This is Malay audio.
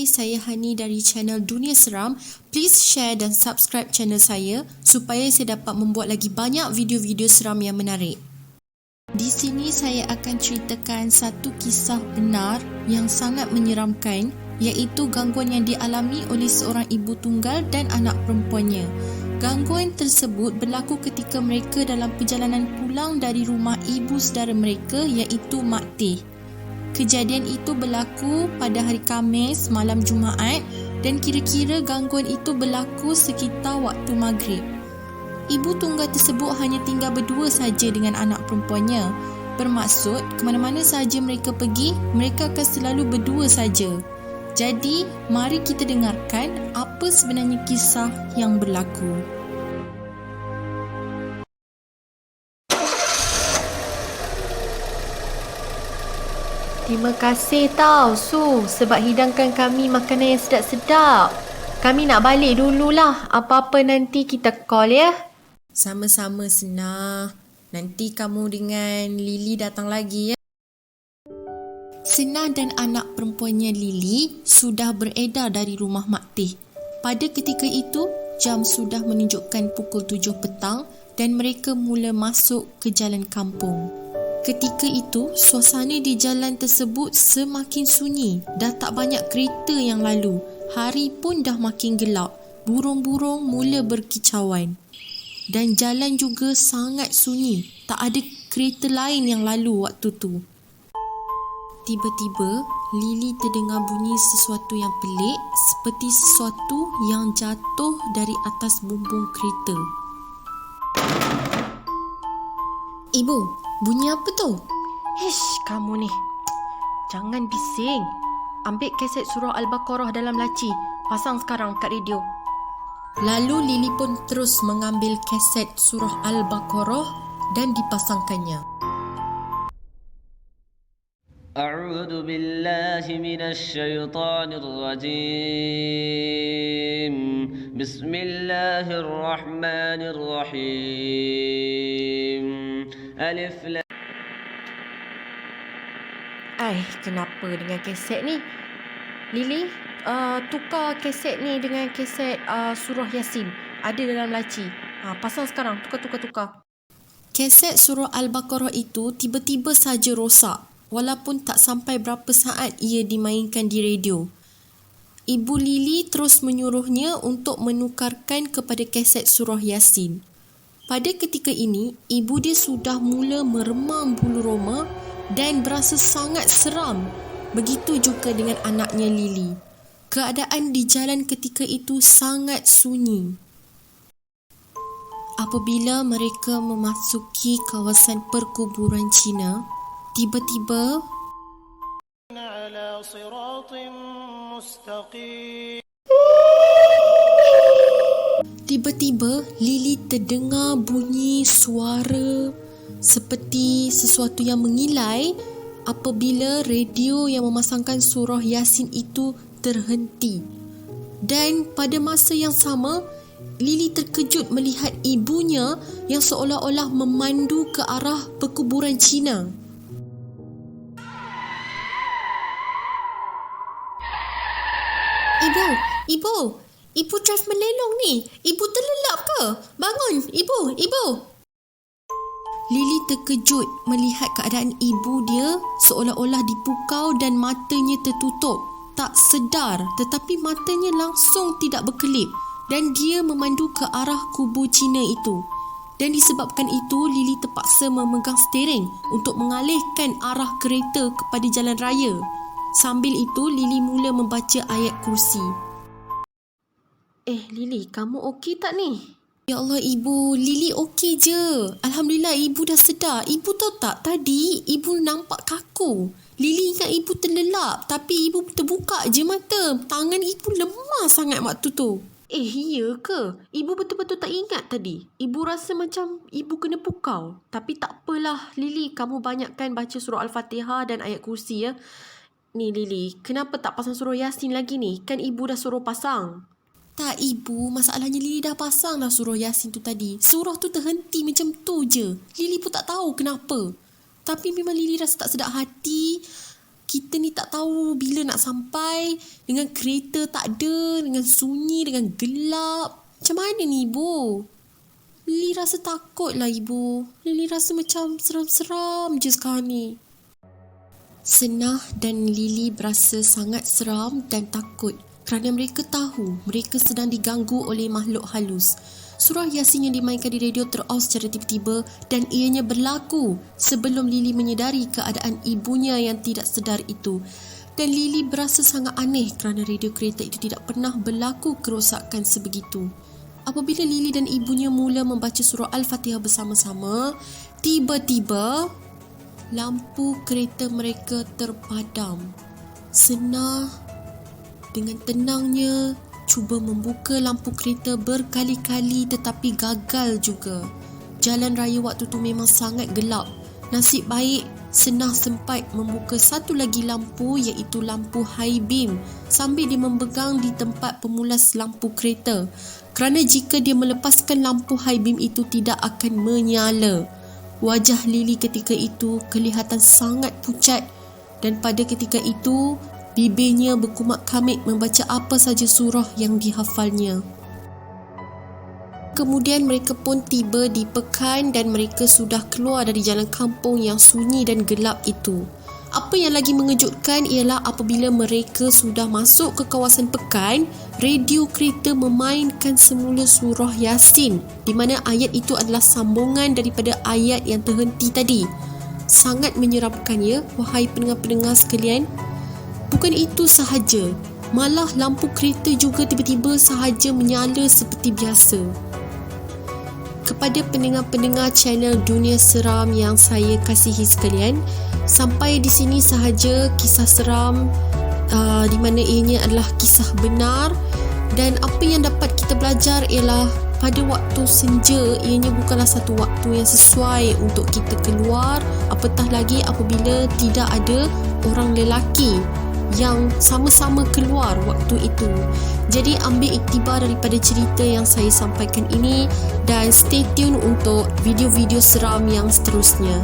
Hai, saya Hani dari channel Dunia Seram. Please share dan subscribe channel saya supaya saya dapat membuat lagi banyak video-video seram yang menarik. Di sini saya akan ceritakan satu kisah benar yang sangat menyeramkan, iaitu gangguan yang dialami oleh seorang ibu tunggal dan anak perempuannya. Gangguan tersebut berlaku ketika mereka dalam perjalanan pulang dari rumah ibu saudara mereka, iaitu Mak Teh. Kejadian itu berlaku pada hari Khamis malam Jumaat dan kira-kira gangguan itu berlaku sekitar waktu maghrib. Ibu tunggal tersebut hanya tinggal berdua saja dengan anak perempuannya. Bermaksud, ke mana-mana sahaja mereka pergi, mereka akan selalu berdua saja. Jadi, mari kita dengarkan apa sebenarnya kisah yang berlaku. Terima kasih tau Su sebab hidangkan kami makanan yang sedap-sedap. Kami nak balik dululah. Apa-apa nanti kita call ya. Sama-sama Sena. Nanti kamu dengan Lily datang lagi ya. Sena dan anak perempuannya Lily sudah beredar dari rumah Mak Teh. Pada ketika itu, jam sudah menunjukkan pukul 7 petang dan mereka mula masuk ke jalan kampung. Ketika itu, suasana di jalan tersebut semakin sunyi. Dah tak banyak kereta yang lalu. Hari pun dah makin gelap. Burung-burung mula berkicauan. Dan jalan juga sangat sunyi. Tak ada kereta lain yang lalu waktu tu. Tiba-tiba, Lily terdengar bunyi sesuatu yang pelik, seperti sesuatu yang jatuh dari atas bumbung kereta. Ibu, bunyi apa tu? Kamu ni. Jangan bising. Ambil kaset surah Al-Baqarah dalam laci. Pasang sekarang kat radio. Lalu Lily pun terus mengambil kaset surah Al-Baqarah dan dipasangkannya. A'udzu billahi minasy syaithanir rajim. Bismillahirrahmanirrahim. Alif Lam. Kenapa dengan kaset ni? Lily, tukar kaset ni dengan kaset surah Yasin. Ada dalam laci. Pasang sekarang. Tukar. Kaset surah Al-Baqarah itu tiba-tiba saja rosak, walaupun tak sampai berapa saat ia dimainkan di radio. Ibu Lily terus menyuruhnya untuk menukarkan kepada kaset surah Yasin. Pada ketika ini, ibu dia sudah mula meremang bulu roma dan berasa sangat seram. Begitu juga dengan anaknya Lily. Keadaan di jalan ketika itu sangat sunyi. Apabila mereka memasuki kawasan perkuburan Cina, tiba-tiba Lily terdengar bunyi suara seperti sesuatu yang mengilai apabila radio yang memasangkan surah Yasin itu terhenti. Dan pada masa yang sama, Lily terkejut melihat ibunya yang seolah-olah memandu ke arah perkuburan Cina. Ibu drive melelong ni. Ibu terlelap ke? Bangun, Ibu. Lily terkejut melihat keadaan ibu dia seolah-olah dipukau dan matanya tertutup. Tak sedar, tetapi matanya langsung tidak berkelip dan dia memandu ke arah kubur Cina itu. Dan disebabkan itu, Lily terpaksa memegang steering untuk mengalihkan arah kereta kepada jalan raya. Sambil itu, Lily mula membaca ayat kursi. Lily, kamu okey tak ni? Ya Allah ibu, Lily okey je. Alhamdulillah ibu dah sedar. Ibu tahu tak, tadi ibu nampak kaku. Lily ingat ibu terlelap, tapi ibu terbuka je mata. Tangan ibu lemah sangat waktu tu. Ya ke? Ibu betul-betul tak ingat tadi. Ibu rasa macam ibu kena pukau. Tapi tak apalah Lily, kamu banyakkan baca surah Al-Fatihah dan ayat kursi ya. Ni Lily, kenapa tak pasang surah Yasin lagi ni? Kan ibu dah suruh pasang. Tak ibu, masalahnya Lily dah pasang dah surah Yasin tu tadi. Surah tu terhenti macam tu je. Lily pun tak tahu kenapa. Tapi memang Lily rasa tak sedap hati. Kita ni tak tahu bila nak sampai, dengan kereta tak ada, dengan sunyi, dengan gelap. Macam mana ni ibu? Lily rasa takut lah ibu. Lily rasa macam seram-seram je sekarang ni. Senah dan Lily berasa sangat seram dan takut kerana mereka tahu mereka sedang diganggu oleh makhluk halus. Surah Yasin yang dimainkan di radio ter-off secara tiba-tiba dan ianya berlaku sebelum Lily menyedari keadaan ibunya yang tidak sedar itu. Dan Lily berasa sangat aneh kerana radio kereta itu tidak pernah berlaku kerosakan sebegitu. Apabila Lily dan ibunya mula membaca surah Al-Fatihah bersama-sama, tiba-tiba lampu kereta mereka terpadam. Senah dengan tenangnya cuba membuka lampu kereta berkali-kali tetapi gagal juga. Jalan raya waktu tu memang sangat gelap. Nasib baik Senah sempat membuka satu lagi lampu iaitu lampu high beam sambil dia memegang di tempat pemulas lampu kereta. Kerana jika dia melepaskan lampu high beam itu tidak akan menyala. Wajah Lily ketika itu kelihatan sangat pucat dan pada ketika itu bibirnya berkumat-kamit membaca apa saja surah yang dihafalnya. Kemudian mereka pun tiba di pekan dan mereka sudah keluar dari jalan kampung yang sunyi dan gelap itu. Apa yang lagi mengejutkan ialah apabila mereka sudah masuk ke kawasan pekan, radio kereta memainkan semula surah Yasin di mana ayat itu adalah sambungan daripada ayat yang terhenti tadi. Sangat menyeramkan ya, wahai pendengar-pendengar sekalian. Bukan itu sahaja, malah lampu kereta juga tiba-tiba sahaja menyala seperti biasa. Kepada pendengar-pendengar channel Dunia Seram yang saya kasihi sekalian, sampai di sini sahaja kisah seram di mana ianya adalah kisah benar dan apa yang dapat kita belajar ialah pada waktu senja ianya bukanlah satu waktu yang sesuai untuk kita keluar, apatah lagi apabila tidak ada orang lelaki yang sama-sama keluar waktu itu. Jadi ambil iktibar daripada cerita yang saya sampaikan ini dan stay tune untuk video-video seram yang seterusnya.